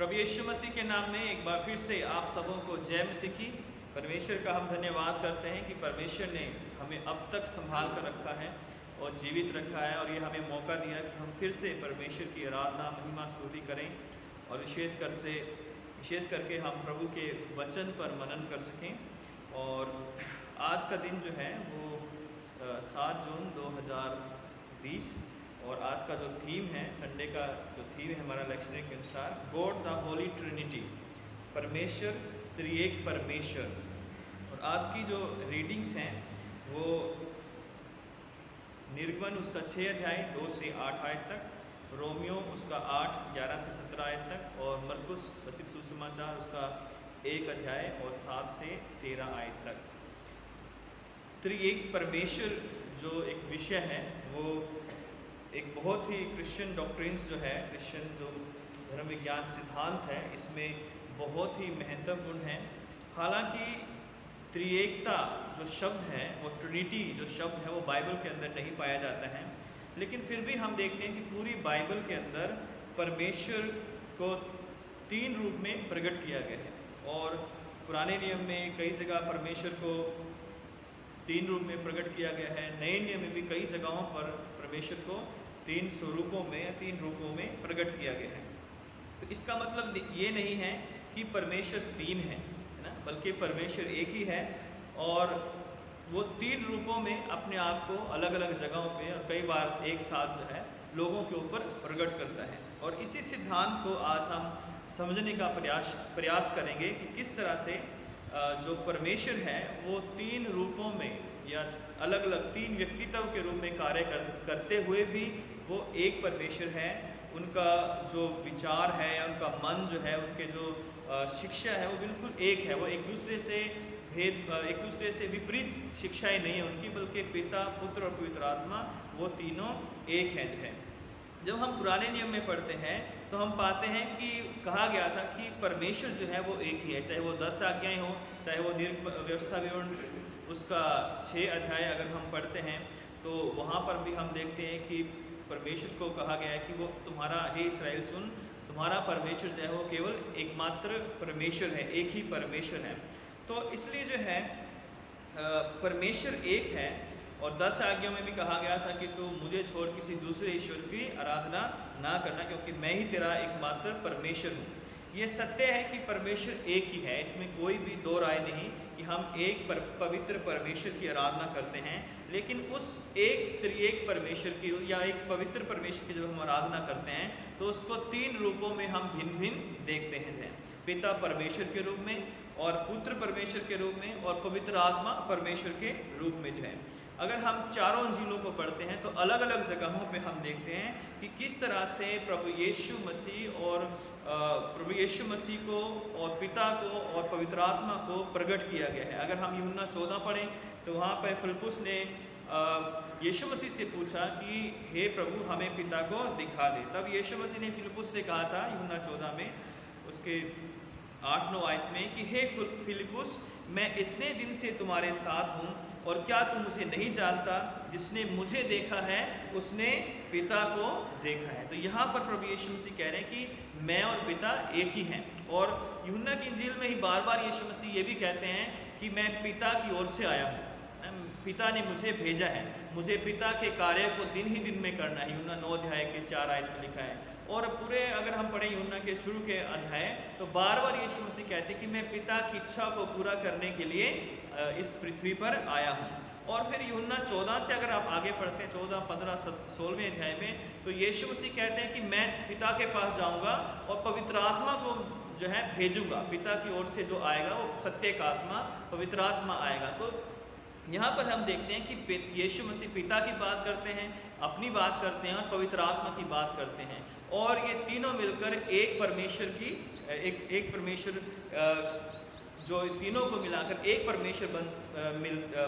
प्रभु यीशु मसीह के नाम में एक बार फिर से आप सबों को जय मसीह की। परमेश्वर का हम धन्यवाद करते हैं कि परमेश्वर ने हमें अब तक संभाल कर रखा है और जीवित रखा है, और ये हमें मौका दिया कि हम फिर से परमेश्वर की आराधना महिमा स्तुति करें और विशेष करके हम प्रभु के वचन पर मनन कर सकें। और आज का दिन जो है वो 7 जून 2020 और आज का जो थीम है, संडे का जो थीम है हमारा लेक्चर के अनुसार, गॉड द होली ट्रिनिटी, परमेश्वर त्रिएक परमेश्वर। और आज की जो रीडिंग्स हैं वो निर्गमन उसका 6 अध्याय 2 से 8 आयत तक, रोमियो उसका 8 11 से 17 आयत तक, और मरकुस प्रसिद्ध सुसमाचार उसका 1 अध्याय और 7 से 13 आयत तक। त्रिएक परमेश्वर जो एक विषय है वो एक बहुत ही क्रिश्चियन डॉक्ट्रिन्स जो है, क्रिश्चियन जो धर्म विज्ञान सिद्धांत है, इसमें बहुत ही महत्वपूर्ण है। हालांकि त्रिएकता जो शब्द है, वो ट्रिनिटी जो शब्द है, वो बाइबल के अंदर नहीं पाया जाता है, लेकिन फिर भी हम देखते हैं कि पूरी बाइबल के अंदर परमेश्वर को 3 रूप में प्रकट किया गया है। और पुराने नियम में कई जगह परमेश्वर को 3 रूप में प्रकट किया गया है। नए नियम में भी कई जगहों पर परमेश्वर को 3 स्वरूपों में या 3 रूपों में प्रकट किया गया है। तो इसका मतलब ये नहीं है कि परमेश्वर 3 है ना, बल्कि परमेश्वर एक ही है और वो 3 रूपों में अपने आप को अलग अलग जगहों पे और कई बार एक साथ जो है लोगों के ऊपर प्रकट करता है। और इसी सिद्धांत को आज हम समझने का प्रयास करेंगे कि किस तरह से जो परमेश्वर है वो 3 रूपों में या अलग अलग 3 व्यक्तित्व के रूप में कार्य करते हुए भी वो एक परमेश्वर है। उनका जो विचार है या उनका मन जो है, उनके जो शिक्षा है वो बिल्कुल एक है। वो एक दूसरे से विपरीत शिक्षाएं नहीं है उनकी, बल्कि पिता, पुत्र और पवित्र आत्मा वो तीनों एक है जो है। जब हम पुराने नियम में पढ़ते हैं तो हम पाते हैं कि कहा गया था कि परमेश्वर जो है वो एक ही है, चाहे वो 10 आज्ञाएं हो, चाहे वो व्यवस्था विवरण उसका 6 अध्याय अगर हम पढ़ते हैं तो वहाँ पर भी हम देखते हैं कि परमेश्वर को कहा गया है कि वो तुम्हारा, हे इस्राएल सुन, तुम्हारा परमेश्वर जो है वो केवल एकमात्र परमेश्वर है, एक ही परमेश्वर है। तो इसलिए जो है परमेश्वर एक है। और 10 आज्ञाओं में भी कहा गया था कि तू मुझे छोड़ किसी दूसरे ईश्वर की आराधना ना करना, क्योंकि मैं ही तेरा एकमात्र परमेश्वर हूँ। ये सत्य है कि परमेश्वर एक ही है, इसमें कोई भी दो राय नहीं कि हम एक पवित्र परमेश्वर की आराधना करते हैं। लेकिन उस एक त्रिएक परमेश्वर की या एक पवित्र परमेश्वर की जब हम आराधना करते हैं तो उसको 3 रूपों में हम भिन्न भिन्न देखते हैं। पिता परमेश्वर के रूप में, और पुत्र परमेश्वर के रूप में, और पवित्र आत्मा परमेश्वर के रूप में जो है। अगर हम चारों इंजीलों को पढ़ते हैं तो अलग अलग जगहों पे हम देखते हैं कि किस तरह से प्रभु यीशु मसीह को और पिता को और पवित्र आत्मा को प्रकट किया गया है। अगर हम यूहन्ना 14 पढ़ें तो वहाँ पर फिलिप्पुस ने यीशु मसीह से पूछा कि हे प्रभु, हमें पिता को दिखा दे। तब यीशु मसीह ने फिलिप्पुस से कहा था यूहन्ना 14 में उसके 8-9 आयत में कि हे फिलिप्पुस, मैं इतने दिन से तुम्हारे साथ हूँ और क्या तुम मुझे नहीं जानता? जिसने मुझे देखा है उसने पिता को देखा है। तो यहाँ पर प्रभु यीशु मसीह कह रहे हैं कि मैं और पिता एक ही हैं। और यूहन्ना की इंजील में ही बार बार यीशु मसीह ये भी कहते हैं कि मैं पिता की ओर से आया हूँ, पिता ने मुझे भेजा है, मुझे पिता के कार्य को दिन ही दिन में करना है। यूहन्ना 9 अध्याय के 4 आयत में लिखा है। और पूरे अगर हम पढ़ें यूहन्ना के शुरू के अध्याय तो बार बार यीशु मसीह कहते हैं कि मैं पिता की इच्छा को पूरा करने के लिए इस पृथ्वी पर आया हूँ। और फिर यूहन्ना 14 से अगर आप आगे पढ़ते हैं 14, 15, 16वें अध्याय में तो यीशु मसीह कहते हैं कि मैं पिता के पास जाऊँगा और पवित्र आत्मा को जो है भेजूँगा। पिता की ओर से जो आएगा वो सत्य का आत्मा, पवित्र आत्मा आएगा। तो यहाँ पर हम देखते हैं कि यीशु मसीह पिता की बात करते हैं, अपनी बात करते हैं और पवित्र आत्मा की बात करते हैं, और ये तीनों मिलकर एक परमेश्वर की एक परमेश्वर जो तीनों को मिलाकर एक परमेश्वर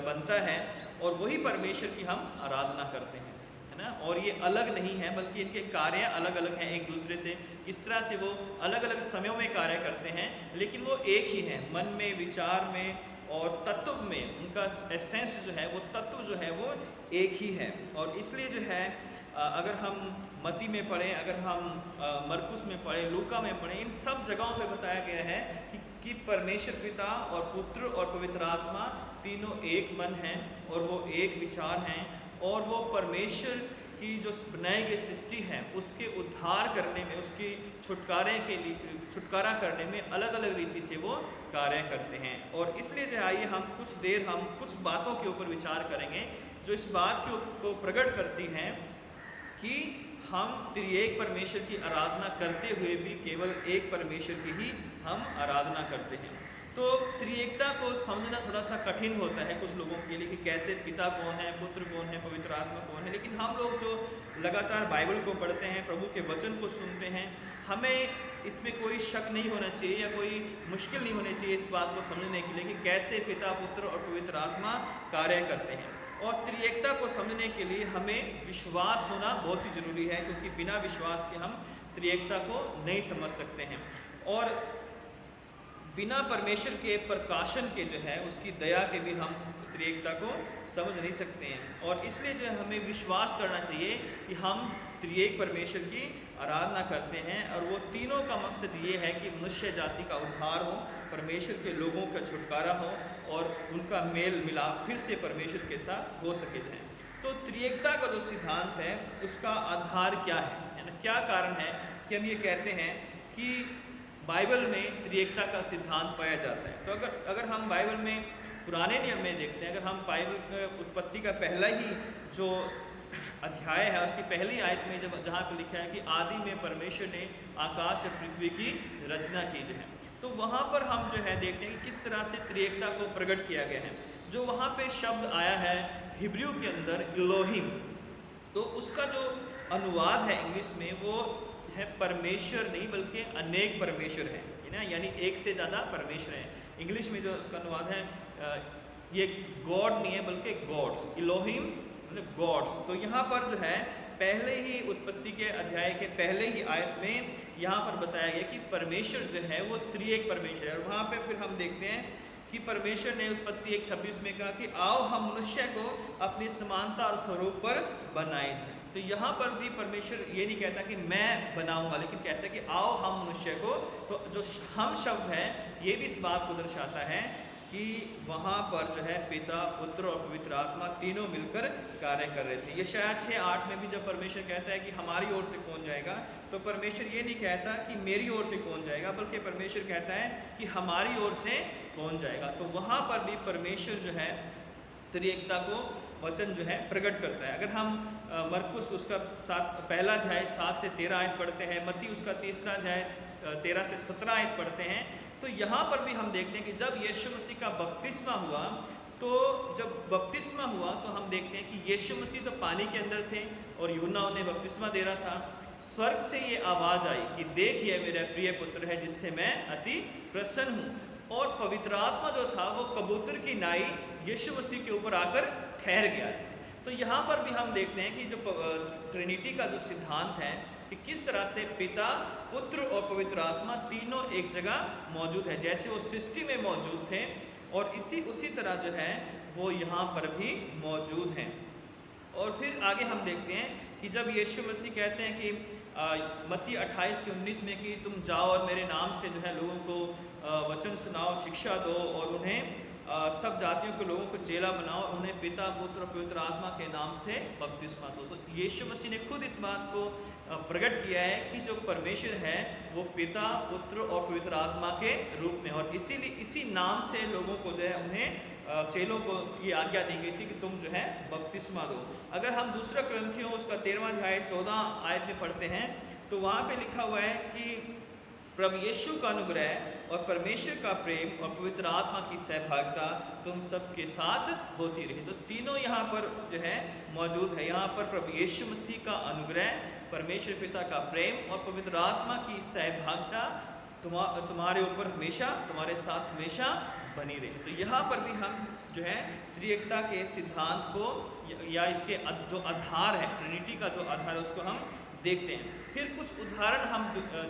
बनता है, और वही परमेश्वर की हम आराधना करते हैं, है ना। और ये अलग नहीं है, बल्कि इनके कार्य अलग अलग हैं एक दूसरे से। किस तरह से वो अलग अलग समयों में कार्य करते हैं, लेकिन वो एक ही हैं, मन में, विचार में और तत्व में। उनका एसेंस जो है, वो तत्व जो है वो एक ही है। और इसलिए जो है अगर हम मत्ती में पढ़ें, अगर हम मरकुस में पढ़ें, लूका में पढ़ें, इन सब जगहों पे बताया गया है कि परमेश्वर पिता और पुत्र और पवित्र आत्मा तीनों एक मन हैं और वो एक विचार हैं, और वो परमेश्वर की जो बनाई गई सृष्टि है उसके उद्धार करने में, उसकी छुटकारा करने में अलग अलग रीति से वो कार्य करते हैं। और इसलिए जो आइए हम कुछ बातों के ऊपर विचार करेंगे जो इस बात को प्रकट करती हैं कि हम त्रिएक परमेश्वर की आराधना करते हुए भी केवल एक परमेश्वर की ही हम आराधना करते हैं। तो त्रिएकता को समझना थोड़ा सा कठिन होता है कुछ लोगों के लिए कि कैसे पिता कौन है, पुत्र कौन है, पवित्र आत्मा कौन है। लेकिन हम लोग जो लगातार बाइबल को पढ़ते हैं, प्रभु के वचन को सुनते हैं, हमें इसमें कोई शक नहीं होना चाहिए या कोई मुश्किल नहीं होनी चाहिए इस बात को समझने के लिए कि कैसे पिता, पुत्र और पवित्र आत्मा कार्य करते हैं। और त्रिएकता को समझने के लिए हमें विश्वास होना बहुत ही जरूरी है, क्योंकि बिना विश्वास के हम त्रिएकता को नहीं समझ सकते हैं। और बिना परमेश्वर के प्रकाशन के जो है उसकी दया के भी हम त्रिएकता को समझ नहीं सकते हैं। और इसलिए जो है हमें विश्वास करना चाहिए कि हम त्रिएक परमेश्वर की आराधना करते हैं, और वो तीनों का मकसद ये है कि मनुष्य जाति का उद्धार हो, परमेश्वर के लोगों का छुटकारा हो और उनका मेल मिलाप फिर से परमेश्वर के साथ हो सके जाए। तो त्रिएकता का जो सिद्धांत है उसका आधार क्या है ना, क्या कारण है कि हम ये कहते हैं कि बाइबल में त्रिएकता का सिद्धांत पाया जाता है। तो अगर हम बाइबल में पुराने नियम में देखते हैं, अगर हम बाइबल उत्पत्ति का पहला ही जो अध्याय है उसकी पहली आयत में जहाँ पे लिखा है कि आदि में परमेश्वर ने आकाश और पृथ्वी की रचना की जो है, तो वहाँ पर हम जो है देखते हैं कि किस तरह से त्रिएकता को प्रकट किया गया है। जो वहाँ पे शब्द आया है हिब्रू के अंदर इलोहिम, तो उसका जो अनुवाद है इंग्लिश में वो है परमेश्वर नहीं बल्कि अनेक परमेश्वर है ना, यानी एक से ज़्यादा परमेश्वर है। इंग्लिश में जो उसका अनुवाद है ये गॉड नहीं है बल्कि गॉड्स, इलोहिम मतलब गॉड्स। तो यहाँ पर जो है पहले ही उत्पत्ति के अध्याय के पहले ही आयत में यहाँ पर बताया गया कि परमेश्वर जो है वो त्रिएक परमेश्वर है। और वहाँ पे फिर हम देखते हैं कि परमेश्वर ने उत्पत्ति 1:26 में कहा कि आओ हम मनुष्य को अपनी समानता और स्वरूप पर बनाए जाए। तो यहाँ पर भी परमेश्वर ये नहीं कहता कि मैं बनाऊंगा, लेकिन कहता है कि आओ हम मनुष्य को। तो जो हम शब्द है ये भी इस बात को दर्शाता है कि वहाँ पर जो है पिता, पुत्र और पवित्र आत्मा तीनों मिलकर कार्य कर रहे थे। यशायाह 6:8 में भी जब परमेश्वर कहता है कि हमारी ओर से कौन जाएगा, तो परमेश्वर ये नहीं कहता कि मेरी ओर से कौन जाएगा, बल्कि परमेश्वर कहता है कि हमारी ओर से कौन जाएगा। तो वहाँ पर भी परमेश्वर जो है त्रिएकता को वचन जो है प्रकट करता है। अगर हम मरकुस उसका पहला अध्याय 7 से 13 आयत पढ़ते हैं, मत्ती उसका तीसरा अध्याय 13 से 17 आयत पढ़ते हैं, तो यहाँ पर भी हम देखते हैं कि जब यीशु मसीह का बपतिस्मा हुआ, तो जब बपतिस्मा हुआ तो हम देखते हैं कि यीशु मसीह तो पानी के अंदर थे और यूहन्ना उन्हें बपतिस्मा दे रहा था। स्वर्ग से ये आवाज़ आई कि देखिए मेरा प्रिय पुत्र है जिससे मैं अति प्रसन्न हूँ। और पवित्र आत्मा जो था वो कबूतर की नाई यीशु मसीह के ऊपर आकर ठहर गया। तो यहाँ पर भी हम देखते हैं कि जो ट्रिनिटी का जो सिद्धांत है कि किस तरह से पिता, पुत्र और पवित्र आत्मा तीनों एक जगह मौजूद है, जैसे वो सृष्टि में मौजूद थे और उसी तरह जो है वो यहाँ पर भी मौजूद हैं। और फिर आगे हम देखते हैं कि जब यीशु मसीह कहते हैं कि मत्ती 28:19 में कि तुम जाओ और मेरे नाम से जो है लोगों को वचन सुनाओ, शिक्षा दो और उन्हें सब जातियों के लोगों को चेला बनाओ, उन्हें पिता, पुत्र और पवित्र आत्मा के नाम से बपतिस्मा दो। तो यीशु मसीह ने खुद इस बात को प्रकट किया है कि जो परमेश्वर है वो पिता, पुत्र और पवित्र आत्मा के रूप में, और इसीलिए इसी नाम से लोगों को जो है उन्हें चेलों को ये आज्ञा दी गई थी कि तुम जो है बपतिस्मा दो। अगर हम दूसरा ग्रंथियों उसका 13वां अध्याय 14 आयत में पढ़ते हैं तो वहाँ पे लिखा हुआ है कि प्रभु यीशु का अनुग्रह और परमेश्वर का प्रेम और पवित्र आत्मा की सहभागिता तुम सबके साथ होती रही। तो तीनों यहाँ पर जो है मौजूद है। यहाँ पर प्रभु यीशु मसीह का अनुग्रह, परमेश्वर पिता का प्रेम और पवित्र आत्मा की सहभागिता तुम्हारे ऊपर हमेशा, तुम्हारे साथ हमेशा बनी रही। तो यहाँ पर भी हम जो है त्रिएकता के सिद्धांत को या इसके जो आधार है, ट्रिनिटी का जो आधार है उसको हम देखते हैं। फिर कुछ उदाहरण हम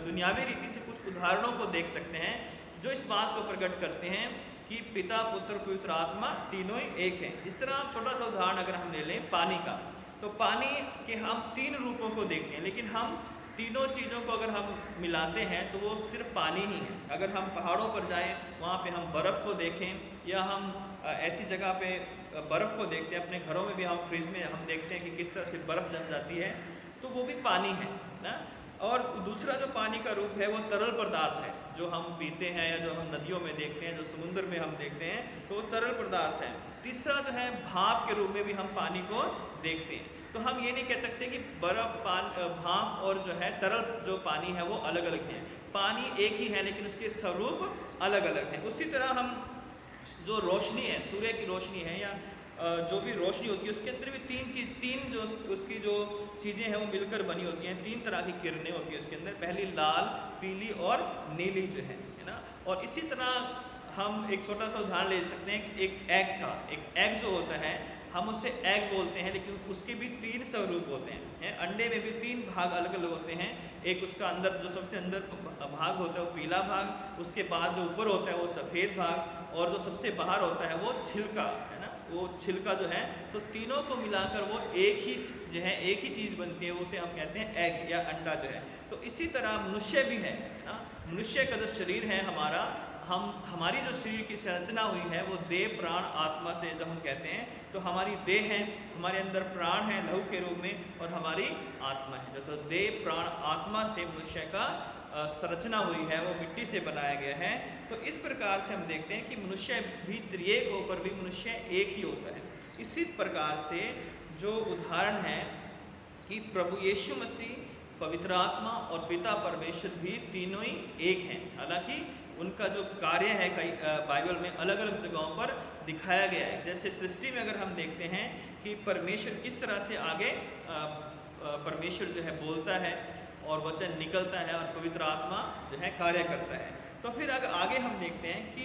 दुनियावी रीति से कुछ उदाहरणों को देख सकते हैं जो इस बात को प्रकट करते हैं कि पिता, पुत्र, पवित्र आत्मा तीनों ही एक हैं। इस तरह छोटा सा उदाहरण अगर हम ले लें पानी का, तो पानी के हम 3 रूपों को देखते हैं, लेकिन हम तीनों चीज़ों को अगर हम मिलाते हैं तो वो सिर्फ पानी ही है। अगर हम पहाड़ों पर जाएं, वहाँ पे हम बर्फ़ को देखें, या हम ऐसी जगह पे बर्फ़ को देखते हैं, अपने घरों में भी हम फ्रिज में हम देखते हैं कि किस तरह से बर्फ़ जम जाती है, तो वो भी पानी है ना। और दूसरा जो पानी का रूप है वो तरल पदार्थ है, जो हम पीते हैं या जो हम नदियों में देखते हैं, जो समुद्र में हम देखते हैं, तो वो तरल पदार्थ है। तीसरा जो है भाप के रूप में भी हम पानी को देखते हैं। तो हम ये नहीं कह सकते कि बर्फ, भाप और जो है तरल जो पानी है वो अलग अलग हैं। पानी एक ही है लेकिन उसके स्वरूप अलग अलग हैं। उसी तरह हम जो रोशनी है, सूर्य की रोशनी है या जो भी रोशनी होती है, उसके अंदर भी तीन जो उसकी जो चीज़ें हैं वो मिलकर बनी होती हैं। 3 तरह की किरणें होती है उसके अंदर, पहली लाल, पीली और नीली जो है ना। और इसी तरह हम एक छोटा सा उदाहरण ले सकते हैं एक एग का। एक एग जो होता है हम उससे एग बोलते हैं, लेकिन उसके भी 3 स्वरूप होते हैं। अंडे में भी 3 भाग अलग अलग होते हैं। एक उसका अंदर जो सबसे अंदर भाग होता है वो पीला भाग, उसके बाद जो ऊपर होता है वो सफ़ेद भाग, और जो सबसे बाहर होता है वो छिलका है ना, वो छिलका जो है। तो तीनों को मिलाकर वो एक ही जो है एक ही चीज़ बनती है, उसे हम कहते हैं एग या अंडा जो है। तो इसी तरह मनुष्य भी है ना। मनुष्य का जो शरीर है हमारी जो शरीर की संरचना हुई है वो देह, प्राण, आत्मा से जब हम कहते हैं, तो हमारी देह है, हमारे अंदर प्राण है लहू के रूप में, और हमारी आत्मा है। तो देह, प्राण, आत्मा से मनुष्य का संरचना हुई है, वो मिट्टी से बनाया गया है। तो इस प्रकार से हम देखते हैं कि मनुष्य भी त्रिएक होकर भी मनुष्य एक ही होता है। इसी प्रकार से जो उदाहरण है कि प्रभु यीशु मसीह, पवित्र आत्मा और पिता परमेश्वर भी तीनों ही एक हैं। हालांकि उनका जो कार्य है कई बाइबल में अलग अलग जगहों पर दिखाया गया है। जैसे सृष्टि में अगर हम देखते हैं कि परमेश्वर किस तरह से आगे परमेश्वर जो है बोलता है और वचन निकलता है, और पवित्र आत्मा जो है कार्य करता है। तो फिर अगर आगे हम देखते हैं कि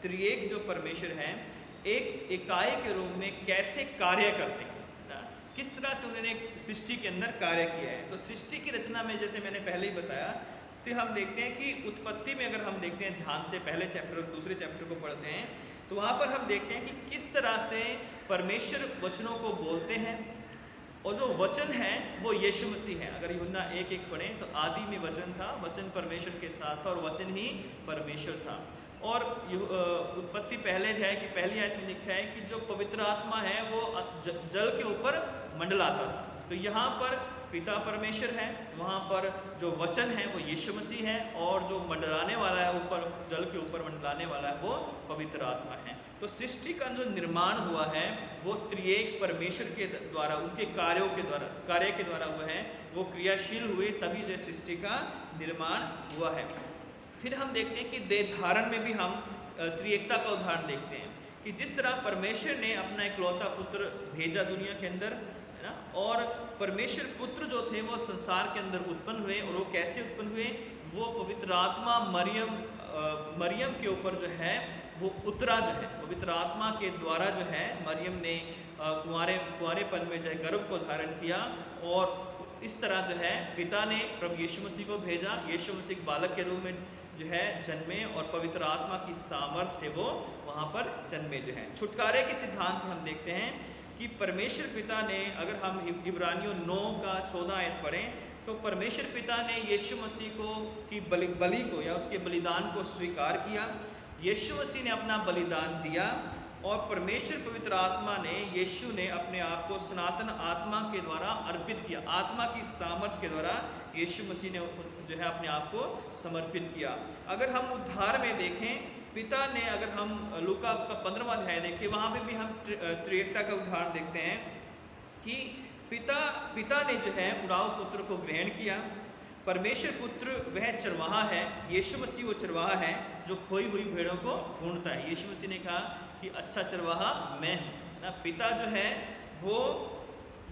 त्रिएक जो परमेश्वर है एक इकाई के रूप में कैसे कार्य करते हैं ना, किस तरह से उन्होंने सृष्टि के अंदर कार्य किया है। तो सृष्टि की रचना में जैसे मैंने पहले ही बताया, तो हम देखते हैं कि उत्पत्ति में अगर हम देखते हैं ध्यान से, पहले चैप्टर और दूसरे चैप्टर को पढ़ते हैं, तो वहाँ पर हम देखते हैं कि किस तरह से परमेश्वर वचनों को बोलते हैं, और जो वचन है वो यीशु मसीह है। अगर यूहन्ना 1:1 पढ़ें तो आदि में वचन था, वचन परमेश्वर के साथ था और वचन ही परमेश्वर था। और उत्पत्ति पहले अध्याय की पहली आयत में लिखा है कि जो पवित्र आत्मा है वो जल के ऊपर मंडलाता था। तो यहाँ पर पिता परमेश्वर है, वहाँ पर जो वचन है वो यीशु मसीह है, और जो मंडलाने वाला है ऊपर, जल के ऊपर मंडलाने वाला है वो पवित्र आत्मा है। तो सृष्टि का जो निर्माण हुआ है वो त्रिएक परमेश्वर के द्वारा, उनके कार्य के द्वारा हुआ है। वो क्रियाशील हुए तभी से सृष्टि का निर्माण हुआ है। फिर हम देखते हैं कि देह धारण में भी हम त्रिएकता का उदाहरण देखते हैं कि जिस तरह परमेश्वर ने अपना इकलौता पुत्र भेजा दुनिया के अंदर है ना, और परमेश्वर पुत्र जो थे वो संसार के अंदर उत्पन्न हुए। और वो कैसे उत्पन्न हुए? वो पवित्र आत्मा मरियम के ऊपर जो है वो उतरा, जो है पवित्र आत्मा के द्वारा जो है मरियम ने कुंवारेपन में जो है गर्भ को धारण किया, और इस तरह जो है पिता ने प्रभु यीशु मसीह को भेजा। यीशु मसीह बालक के रूप में जो है जन्मे, और पवित्र आत्मा की सामर्थ्य से वो वहाँ पर जन्मे जो है। छुटकारे के सिद्धांत में हम देखते हैं कि परमेश्वर पिता ने, अगर हम इब्रानियों 9:14 पढ़ें, तो परमेश्वर पिता ने यीशु मसीह को की बलि को या उसके बलिदान को स्वीकार किया। यीशु मसीह ने अपना बलिदान दिया, और परमेश्वर पवित्र आत्मा ने, यीशु ने अपने आप को सनातन आत्मा के द्वारा अर्पित किया। आत्मा की सामर्थ्य के द्वारा यीशु मसीह ने जो है अपने आप को समर्पित किया। अगर हम उद्धार में देखें, पिता ने, अगर हम लूका उसका 15वां अध्याय देखें, वहाँ पे भी हम त्रिएकता का उदाहरण देखते हैं कि पिता ने जो है उड़ाऊ पुत्र को ग्रहण किया। परमेश्वर पुत्र वह चरवाहा है, यीशु मसीह वो चरवाहा है जो खोई हुई भेड़ों को ढूंढता है। यीशु मसीह ने कहा कि अच्छा चरवाहा मैं हूँ ना। पिता जो है वो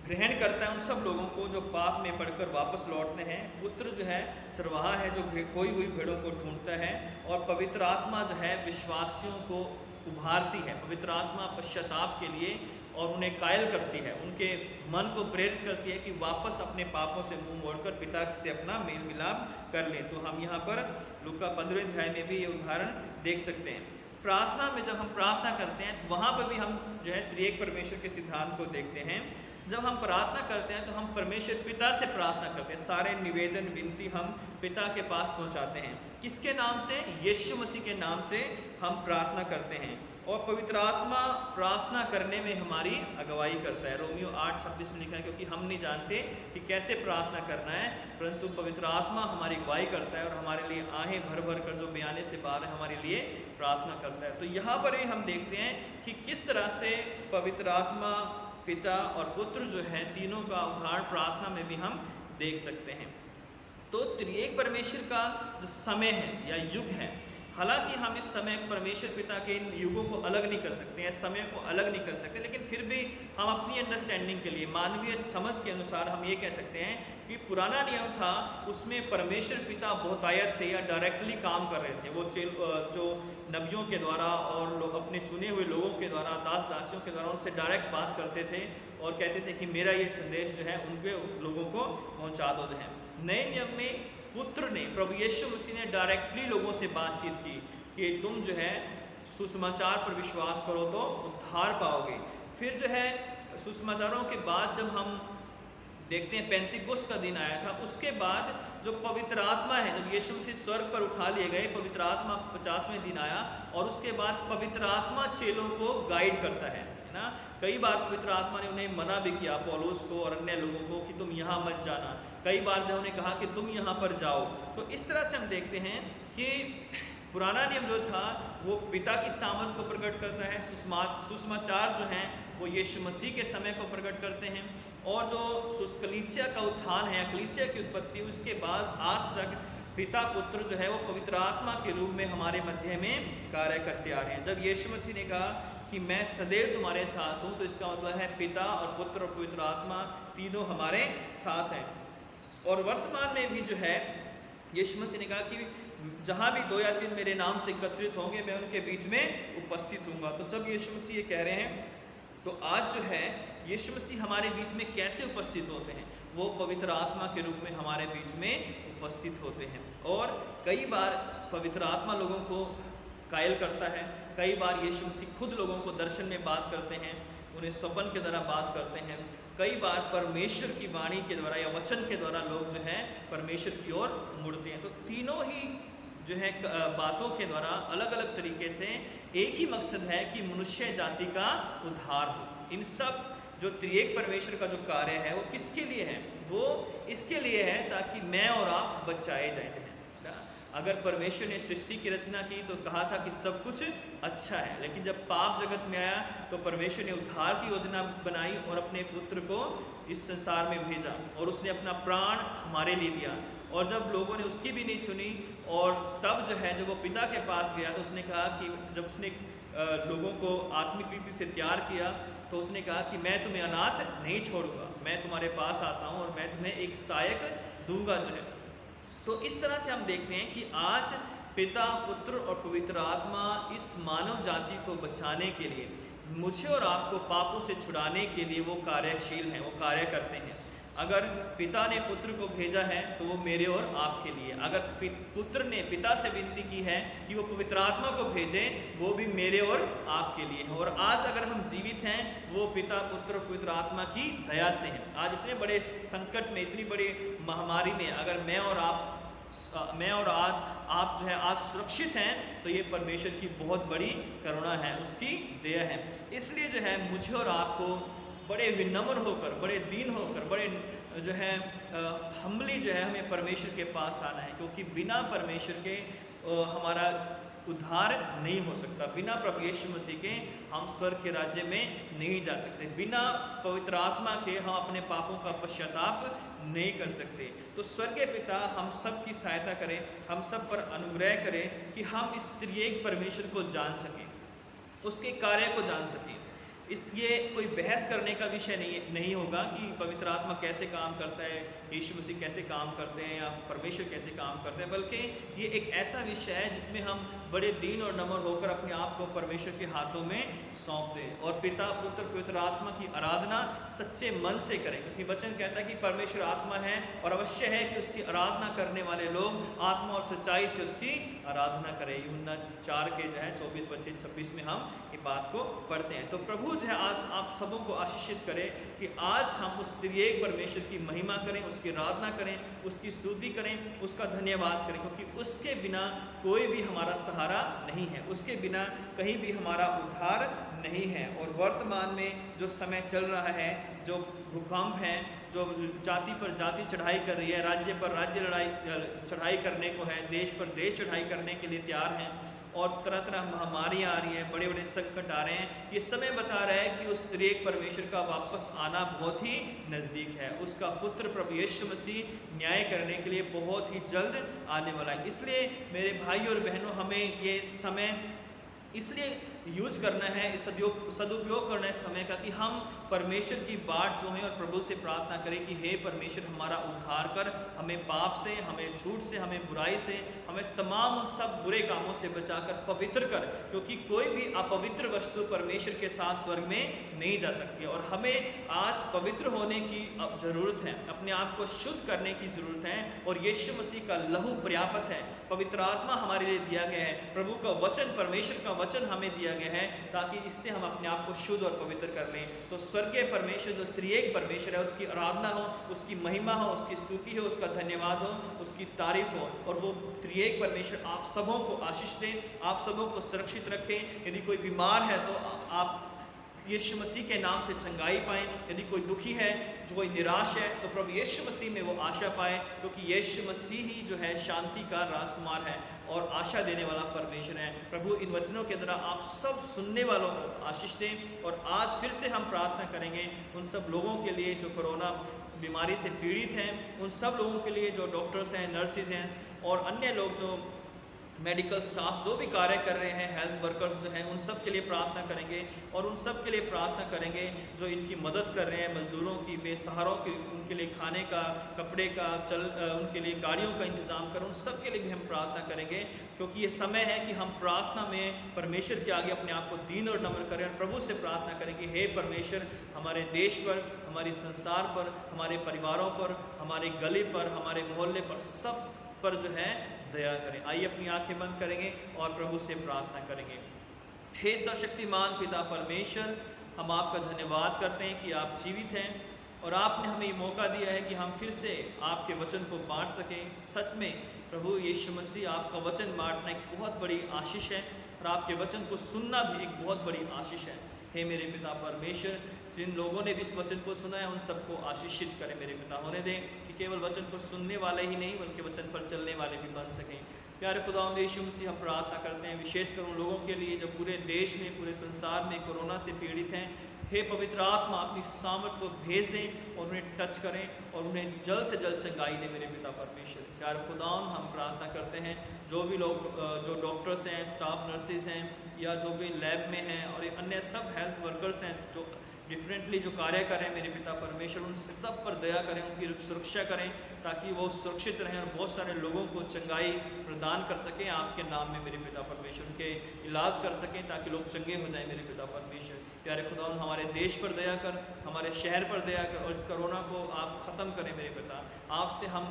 ग्रहण करता है उन सब लोगों को जो पाप में पड़कर वापस लौटते हैं। पुत्र जो है चरवाहा है जो खोई हुई भेड़ों को ढूंढता है, और पवित्र आत्मा जो है विश्वासियों को उभारती है। पवित्र आत्मा पश्चाताप के लिए और उन्हें कायल करती है, उनके मन को प्रेरित करती है कि वापस अपने पापों से मुंह मोड़कर पिता से अपना मेल मिलाप कर लें। तो हम यहाँ पर लूका 15वें अध्याय में भी ये उदाहरण देख सकते हैं। प्रार्थना में जब हम प्रार्थना करते हैं वहाँ पर भी हम जो है त्रिएक परमेश्वर के सिद्धांत को देखते हैं। जब हम प्रार्थना करते हैं तो हम परमेश्वर पिता से प्रार्थना करते हैं, सारे निवेदन विनती हम पिता के पास पहुँचाते हैं। किसके नाम से? यीशु मसीह के नाम से हम प्रार्थना करते हैं। और पवित्र आत्मा प्रार्थना करने में हमारी अगुवाई करता है। रोमियो 8:26 में लिखा है, क्योंकि हम नहीं जानते कि कैसे प्रार्थना करना है, परंतु पवित्र आत्मा हमारी अगुवाई करता है और हमारे लिए आहें भर भर कर जो बयाने से बाहर है हमारे लिए प्रार्थना करता है। तो यहाँ पर ही हम देखते हैं कि किस तरह से पवित्र आत्मा, पिता और पुत्र जो है तीनों का उदाहरण प्रार्थना में भी हम देख सकते हैं। तो त्रिएक परमेश्वर का जो समय है या युग है, हालांकि हम इस समय परमेश्वर पिता के इन युगों को अलग नहीं कर सकते हैं, समय को अलग नहीं कर सकते, लेकिन फिर भी हम अपनी अंडरस्टैंडिंग के लिए, मानवीय समझ के अनुसार हम ये कह सकते हैं कि पुराना नियम था उसमें परमेश्वर पिता बहुतायत से या डायरेक्टली काम कर रहे थे। वो जो नबियों के द्वारा और लोग अपने चुने हुए लोगों के द्वारा, दास दासियों के द्वारा उनसे डायरेक्ट बात करते थे और कहते थे कि मेरा ये संदेश जो है उनके लोगों को पहुँचा दो। जो है नए नियम में पुत्र ने, प्रभु यीशु मसीह ने डायरेक्टली लोगों से बातचीत की कि तुम जो है सुसमाचार पर विश्वास करो तो उद्धार पाओगे। फिर जो है सुसमाचारों के बाद जब हम देखते हैं पेंतिकुस्त का दिन आया था, उसके बाद जो पवित्र आत्मा है, जब यीशु मसीह स्वर्ग पर उठा लिए गए, पवित्र आत्मा 50वें दिन आया और उसके बाद पवित्र आत्मा चेलों को गाइड करता है ना। कई बार पवित्र आत्मा ने उन्हें मना भी किया, पौलुस को और अन्य लोगों को, कि तुम यहाँ मत जाना। कई बार जो उन्हें कहा कि तुम यहाँ पर जाओ। तो इस तरह से हम देखते हैं कि पुराना नियम जो था वो पिता की सामर्थ को प्रकट करता है, सुसमाचार जो हैं वो यीशु मसीह के समय को प्रकट करते हैं, और जो कलीसिया का उत्थान है, कलीसिया की उत्पत्ति, उसके बाद आज तक पिता पुत्र जो है वो पवित्र आत्मा के रूप में हमारे मध्य में कार्य करते आ रहे हैं। जब यीशु मसीह ने कहा कि मैं सदैव तुम्हारे साथ हूँ, तो इसका मतलब है पिता और पुत्र और पवित्र आत्मा तीनों हमारे साथ हैं। और वर्तमान में भी जो है यीशु मसीह ने कहा कि जहाँ भी 2 या 3 मेरे नाम से एकत्रित होंगे मैं उनके बीच में उपस्थित हूँगा। तो जब यीशु मसीह ये कह रहे हैं, तो आज जो है यीशु मसीह हमारे बीच में कैसे उपस्थित होते हैं? वो पवित्र आत्मा के रूप में हमारे बीच में उपस्थित होते हैं। और कई बार पवित्र आत्मा लोगों को कायल करता है, कई बार यीशु मसीह खुद लोगों को दर्शन में बात करते हैं, उन्हें स्वप्न के द्वारा बात करते हैं, कई बार परमेश्वर की वाणी के द्वारा या वचन के द्वारा लोग जो है परमेश्वर की ओर मुड़ते हैं। तो तीनों ही जो है बातों के द्वारा अलग अलग तरीके से एक ही मकसद है कि मनुष्य जाति का उद्धार हो। इन सब जो त्रिएक परमेश्वर का जो कार्य है वो किसके लिए है? वो इसके लिए है ताकि मैं और आप बचाए जाए। अगर परमेश्वर ने सृष्टि की रचना की तो कहा था कि सब कुछ अच्छा है, लेकिन जब पाप जगत में आया तो परमेश्वर ने उद्धार की योजना बनाई और अपने पुत्र को इस संसार में भेजा और उसने अपना प्राण हमारे लिए दिया। और जब लोगों ने उसकी भी नहीं सुनी और तब जो है जब वो पिता के पास गया तो उसने कहा कि जब उसने लोगों को आत्मिक रीति से तैयार किया तो उसने कहा कि मैं तुम्हें अनाथ नहीं छोड़ूंगा, मैं तुम्हारे पास आता हूँ और मैं तुम्हें एक सहायक दूंगा जो है। तो इस तरह से हम देखते हैं कि आज पिता, पुत्र और पवित्र आत्मा इस मानव जाति को बचाने के लिए, मुझे और आपको पापों से छुड़ाने के लिए वो कार्यशील हैं, वो कार्य करते हैं। अगर पिता ने पुत्र को भेजा है तो वो मेरे और आपके लिए, अगर पुत्र ने पिता से विनती की है कि वो पवित्र आत्मा को भेजे, वो भी मेरे और आपके लिए है। और आज अगर हम जीवित हैं वो पिता, पुत्र, पवित्र आत्मा की दया से हैं। आज इतने बड़े संकट में, इतनी बड़ी महामारी में अगर मैं और आज आप जो है आज सुरक्षित हैं तो ये परमेश्वर की बहुत बड़ी करुणा है, उसकी दया है। इसलिए जो है मुझे और आपको बड़े विनम्र होकर, बड़े दीन होकर, बड़े जो है हम्बली जो है हमें परमेश्वर के पास आना है, क्योंकि बिना परमेश्वर के हमारा उद्धार नहीं हो सकता। बिना प्रभु यीशु मसीह के हम स्वर्ग के राज्य में नहीं जा सकते। बिना पवित्र आत्मा के हम अपने पापों का पश्चाताप नहीं कर सकते। तो स्वर्गीय पिता हम सब की सहायता करें, हम सब पर अनुग्रह करें कि हम इस त्रिएक परमेश्वर को जान सकें, उसके कार्य को जान सकें। ये कोई बहस करने का विषय नहीं होगा कि पवित्र आत्मा कैसे काम करता है, यीशु मसीह कैसे काम करते हैं या परमेश्वर कैसे काम करते हैं, बल्कि ये एक ऐसा विषय है जिसमें हम बड़े दीन और नम्र होकर अपने आप को परमेश्वर के हाथों में सौंप दें और पिता पुत्र पवित्र आत्मा की आराधना सच्चे मन से करें, क्योंकि वचन कहता है कि परमेश्वर आत्मा है और अवश्य है कि उसकी आराधना करने वाले लोग आत्मा और सच्चाई से उसकी आराधना करें। यूहन्ना 4 के 24, 25, 26 में हम ये बात को पढ़ते हैं। तो प्रभु आज आप सबों को आशीषित करे कि आज हम उस त्रिएक परमेश्वर की महिमा करें, उसकी आराधना करें, उसकी स्तुति करें, उसका धन्यवाद करें, क्योंकि उसके बिना कोई भी हमारा सहारा नहीं है, उसके बिना कहीं भी हमारा उद्धार नहीं है। और वर्तमान में जो समय चल रहा है, जो भूकंप है, जो जाति पर जाति चढ़ाई कर रही है, राज्य पर राज्य चढ़ाई करने को है, देश पर देश चढ़ाई करने के लिए तैयार हैं और तरह तरह महामारियाँ आ रही हैं, बड़े बड़े संकट आ रहे हैं, ये समय बता रहा है कि उस त्रिएक परमेश्वर का वापस आना बहुत ही नज़दीक है। उसका पुत्र प्रभु यीशु मसीह न्याय करने के लिए बहुत ही जल्द आने वाला है। इसलिए मेरे भाई और बहनों, हमें ये समय इसलिए यूज़ करना है, सदुपयोग करना है समय का कि हम परमेश्वर की बाट जो है और प्रभु से प्रार्थना करें कि हे परमेश्वर हमारा उद्धार कर, हमें पाप से, हमें झूठ से, हमें बुराई से, हमें तमाम उन सब बुरे कामों से बचाकर पवित्र कर, क्योंकि कोई भी अपवित्र वस्तु परमेश्वर के साथ स्वर्ग में नहीं जा सकती। और हमें आज पवित्र होने की अब ज़रूरत है, अपने आप को शुद्ध करने की ज़रूरत है और यीशु मसीह का लहू पर्याप्त है, पवित्र आत्मा हमारे लिए दिया गया है, प्रभु का वचन, परमेश्वर का वचन हमें दिया गया है ताकि इससे हम अपने आप को शुद्ध और पवित्र कर लें। तो स्वर्गीय परमेश्वर जो त्रिएक परमेश्वर है, उसकी आराधना हो, उसकी महिमा हो, उसकी स्तुति हो, उसका धन्यवाद हो, उसकी तारीफ हो, और वो त्रिएक परमेश्वर आप सबों को आशीष दें, आप सबों को सुरक्षित रखें। यदि कोई बीमार है तो आप यीशु मसीह के नाम से चंगाई पाएँ, यदि कोई दुखी है, जो कोई निराश है, तो प्रभु यीशु मसीह में वो आशा पाए, क्योंकि यीशु मसीह ही जो है शांति का राजकुमार है और आशा देने वाला परमेश्वर है। प्रभु इन वचनों के द्वारा आप सब सुनने वालों को आशीष दें। और आज फिर से हम प्रार्थना करेंगे उन सब लोगों के लिए जो कोरोना बीमारी से पीड़ित हैं, उन सब लोगों के लिए जो डॉक्टर्स हैं, नर्सिस हैं और अन्य लोग जो मेडिकल स्टाफ जो भी कार्य कर रहे हैं, हेल्थ वर्कर्स जो हैं, उन सब के लिए प्रार्थना करेंगे और उन सब के लिए प्रार्थना करेंगे जो इनकी मदद कर रहे हैं, मजदूरों की, बेसहारों की, उनके लिए खाने का, कपड़े का, उनके लिए गाड़ियों का इंतज़ाम करें, उन सब के लिए भी हम प्रार्थना करेंगे, क्योंकि ये समय है कि हम प्रार्थना में परमेश्वर के आगे अपने आप को दीन और नम्र करें और प्रभु से प्रार्थना करें कि हे परमेश्वर हमारे देश पर, हमारी संसार पर, हमारे परिवारों पर, हमारे गली पर, हमारे मोहल्ले पर, सब पर जो है दया करें। आइए अपनी आंखें बंद करेंगे और प्रभु से प्रार्थना करेंगे। हे सर्वशक्तिमान पिता परमेश्वर, हम आपका धन्यवाद करते हैं कि आप जीवित हैं और आपने हमें ये मौका दिया है कि हम फिर से आपके वचन को बांट सकें। सच में प्रभु यीशु मसीह, आपका वचन बांटना एक बहुत बड़ी आशीष है और आपके वचन को सुनना भी एक बहुत बड़ी आशीष है। हे मेरे पिता परमेश्वर, जिन लोगों ने भी इस वचन को सुना है उन सबको आशीषित करें मेरे पिता। होने दें कि केवल वचन को सुनने वाले ही नहीं बल्कि वचन पर चलने वाले भी बन सकें। प्यारे खुदावंद यीशु मसीह, हम प्रार्थना करते हैं विशेषकर उन लोगों के लिए जो पूरे देश में, पूरे संसार में कोरोना से पीड़ित हैं। हे पवित्र आत्मा, अपनी सामर्थ को भेज दें और उन्हें टच करें और उन्हें जल्द से जल्द चंगाई दें मेरे पिता परमेश्वर। प्यारे खुदावंद, हम प्रार्थना करते हैं जो भी लोग, जो डॉक्टर्स हैं, स्टाफ नर्सिस हैं या जो भी लैब में हैं और अन्य सब हेल्थ वर्कर्स हैं जो डिफरेंटली जो कार्य करें मेरे पिता परमेश्वर, उन सब पर दया करें, उनकी सुरक्षा करें ताकि वो सुरक्षित रहें और बहुत सारे लोगों को चंगाई प्रदान कर सकें आपके नाम में मेरे पिता परमेश्वर, उनके इलाज कर सकें ताकि लोग चंगे हो जाएं मेरे पिता परमेश्वर। प्यारे खुदा, हमारे देश पर दया कर, हमारे शहर पर दया कर और इस कोरोना को आप ख़त्म करें मेरे पिता। आपसे हम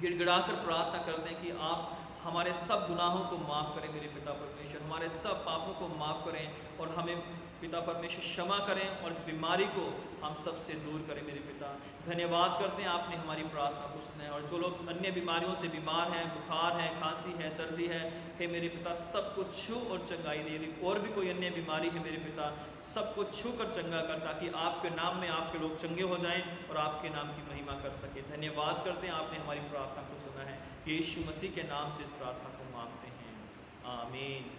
गिड़गिड़ा कर प्रार्थना करते हैं कि आप हमारे सब गुनाहों को माफ़ करें मेरे पिता परमेश्वर, हमारे सब पापों को माफ़ करें और हमें पिता परमेश्वर क्षमा करें और इस बीमारी को हम सबसे दूर करें मेरे पिता। धन्यवाद करते हैं आपने हमारी प्रार्थना को सुना है। और जो लोग अन्य बीमारियों से बीमार हैं, बुखार है, खांसी है, सर्दी है, हे मेरे पिता सबको छू और चंगाई दे। यदि और भी कोई अन्य बीमारी है मेरे पिता, सबको छू कर चंगा कर ताकि आपके नाम में आपके लोग चंगे हो जाएं और आपके नाम की महिमा कर सके। धन्यवाद करते हैं आपने हमारी प्रार्थना को सुना है। यीशु मसीह के नाम से इस प्रार्थना को मांगते हैं, आमीन।